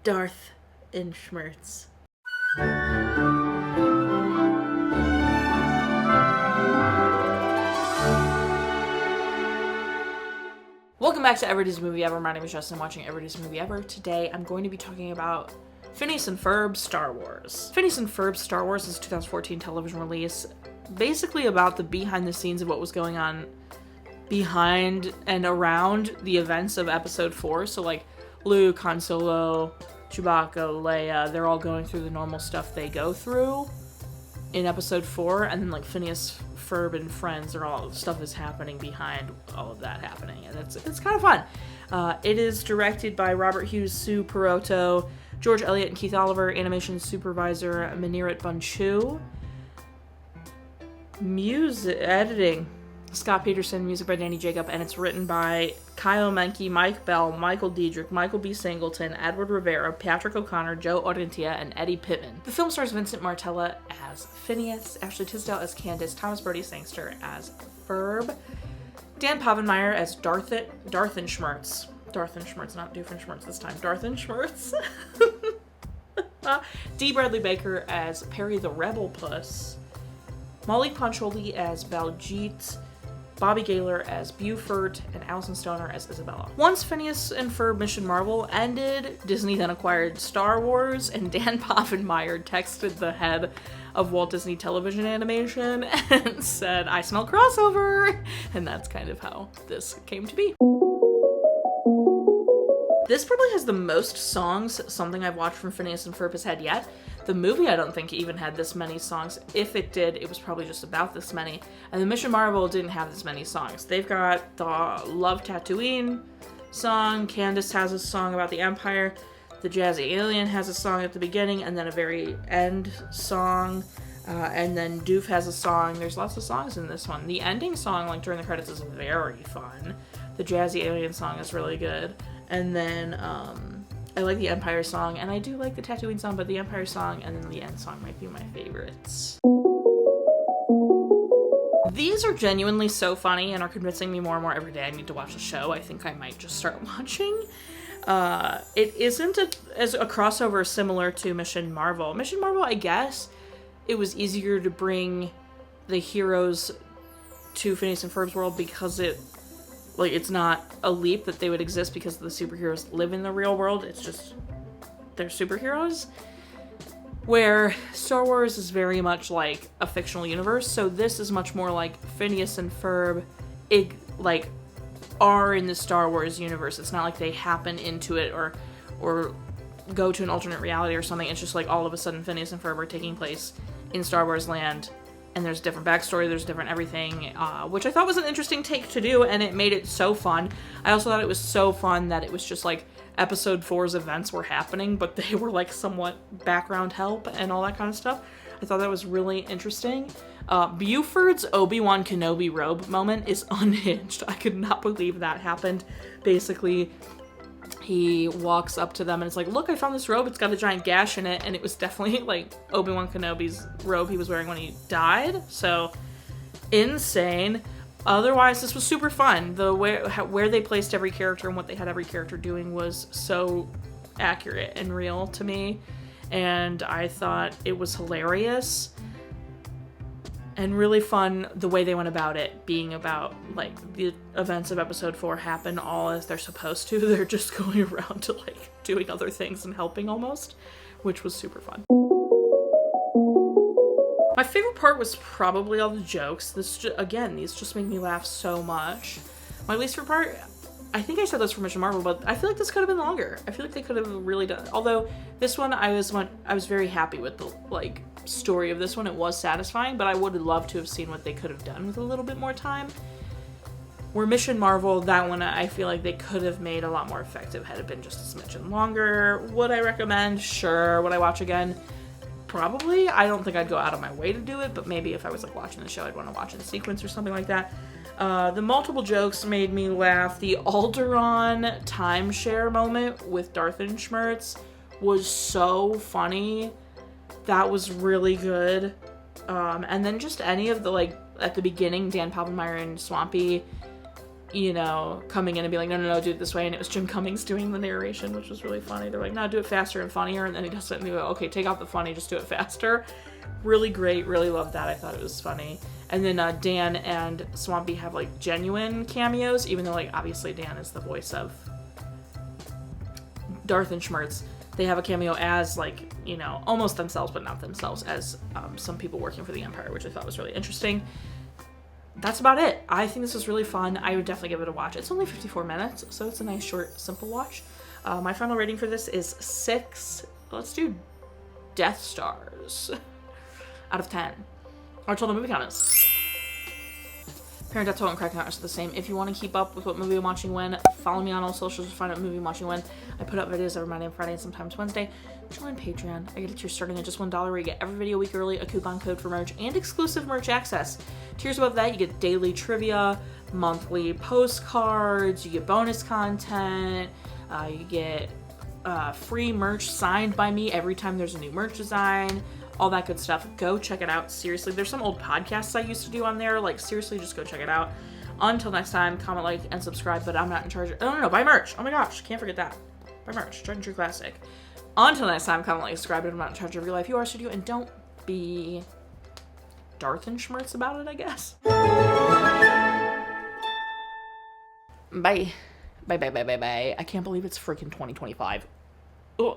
Darth in Schmerz. Welcome back to Everyday's Movie Ever. My name is Jess and I'm watching Everyday's Movie Ever. Today I'm going to be talking about Phineas and Ferb Star Wars. Phineas and Ferb Star Wars is a 2014 television release, basically about the behind the scenes of what was going on behind and around the events of episode 4. So like Luke, Han Solo, Chewbacca, Leia, they're all going through the normal stuff they go through in episode 4, and then like Phineas, Ferb, and friends are all stuff is happening behind all of that happening, and it's kind of fun. It is directed by Robert Hughes, Sue Perrotto, George Elliott, and Keith Oliver. Animation supervisor Maneerat Bunchoo. Music editing Scott Peterson, music by Danny Jacob, and it's written by Kyle Menke, Mike Bell, Michael Diederich, Michael B. Singleton, Edward Rivera, Patrick O'Connor, Joe Orrantia, and Eddie Pittman. The film stars Vincent Martella as Phineas, Ashley Tisdale as Candace, Thomas Brodie Sangster as Ferb, Dan Povenmire as Darth in Schmerz. Darth in Schmerz, not Doofenshmirtz this time. Darth in Schmerz. D. Bradley Baker as Perry the Rebel Puss, Maulik Poncholy as Baljeet, Bobby Gaylor as Buford, and Alyson Stoner as Isabella. Once Phineas and Ferb Mission Marvel ended, Disney then acquired Star Wars, and Dan Povenmire texted the head of Walt Disney Television Animation and said, "I smell crossover!" And that's kind of how this came to be. This probably has the most songs something I've watched from Phineas and Ferb has had yet. The movie I don't think even had this many songs. If it did, it was probably just about this many. And the Mission Marvel didn't have this many songs. They've got the Love Tatooine song, Candace has a song about the Empire, the Jazzy Alien has a song at the beginning, and then a very end song, and then Doof has a song. There's lots of songs in this one. The ending song, like during the credits, is very fun. The Jazzy Alien song is really good. And then, I like the Empire song, and I do like the Tatooine song, but the Empire song and then the end song might be my favorites. These are genuinely so funny and are convincing me more and more every day I need to watch the show. I think I might just start watching. It isn't as a crossover similar to Mission Marvel. Mission Marvel, I guess, it was easier to bring the heroes to Phineas and Ferb's world because it's not a leap that they would exist because the superheroes live in the real world. It's just they're superheroes. Where Star Wars is very much like a fictional universe, so this is much more like Phineas and Ferb are in the Star Wars universe. It's not like they happen into it or go to an alternate reality or something. It's just like all of a sudden Phineas and Ferb are taking place in Star Wars land. And there's different backstory, there's different everything, which I thought was an interesting take to do, and it made it so fun. I also thought it was so fun that it was just like episode 4's events were happening, but they were like somewhat background help and all that kind of stuff. I thought that was really interesting. Buford's Obi-Wan Kenobi robe moment is unhinged. I could not believe that happened. Basically, he walks up to them and it's like, "Look, I found this robe. It's got a giant gash in it." And it was definitely like Obi-Wan Kenobi's robe he was wearing when he died. So insane. Otherwise, this was super fun. The where they placed every character and what they had every character doing was so accurate and real to me. And I thought it was hilarious and really fun the way they went about it, being about like the events of episode 4 happen all as they're supposed to. They're just going around to like doing other things and helping almost, which was super fun. My favorite part was probably all the jokes. These just make me laugh so much. My least favorite part, I think I said this for Mission Marvel, but I feel like this could have been longer. I feel like they could have really done it. Although this one, I was very happy with the like story of this one. It was satisfying, but I would have loved to have seen what they could have done with a little bit more time. Where Mission Marvel, that one I feel like they could have made a lot more effective had it been just a smidgen longer. Would I recommend? Sure. Would I watch again? Probably. I don't think I'd go out of my way to do it, but maybe if I was like watching the show, I'd want to watch it in sequence or something like that. The multiple jokes made me laugh. The Alderaan timeshare moment with Darth in Schmerz was so funny. That was really good. And then just any of the, like, at the beginning, Dan Povenmire and Swampy you know, coming in and be like, no, do it this way. And it was Jim Cummings doing the narration, which was really funny. They're like, no, do it faster and funnier. And then he does it and they go, okay, take out the funny, just do it faster. Really great. Really loved that. I thought it was funny. And then Dan and Swampy have like genuine cameos, even though like obviously Dan is the voice of Darth and Schmertz. They have a cameo as like, you know, almost themselves, but not themselves, as some people working for the Empire, which I thought was really interesting. That's about it. I think this was really fun. I would definitely give it a watch. It's only 54 minutes, so it's a nice, short, simple watch. My final rating for this is 6. Let's do Death Stars out of 10. Our total movie count is. Parent Death Total and Crack Counters are the same. If you want to keep up with what movie I'm watching when, follow me on all socials to find out movie I'm watching when. I put up videos every Monday and Friday and sometimes Wednesday. Join Patreon. I get a tier starting at just $1 where you get every video a week early, a coupon code for merch, and exclusive merch access. Tiers above that, you get daily trivia, monthly postcards, you get bonus content, you get free merch signed by me every time there's a new merch design. All that good stuff. Go check it out. Seriously, there's some old podcasts I used to do on there. Like, seriously, just go check it out. Until next time, comment, like, and subscribe, but I'm not in charge of... No, buy merch. Oh my gosh, can't forget that. Buy merch. Tried and True Classic. Until next time, comment, like, subscribe, but I'm not in charge of your life. You are studio, and don't be Darth and Schmertz about it, I guess. Bye. Bye. I can't believe it's freaking 2025. Ugh.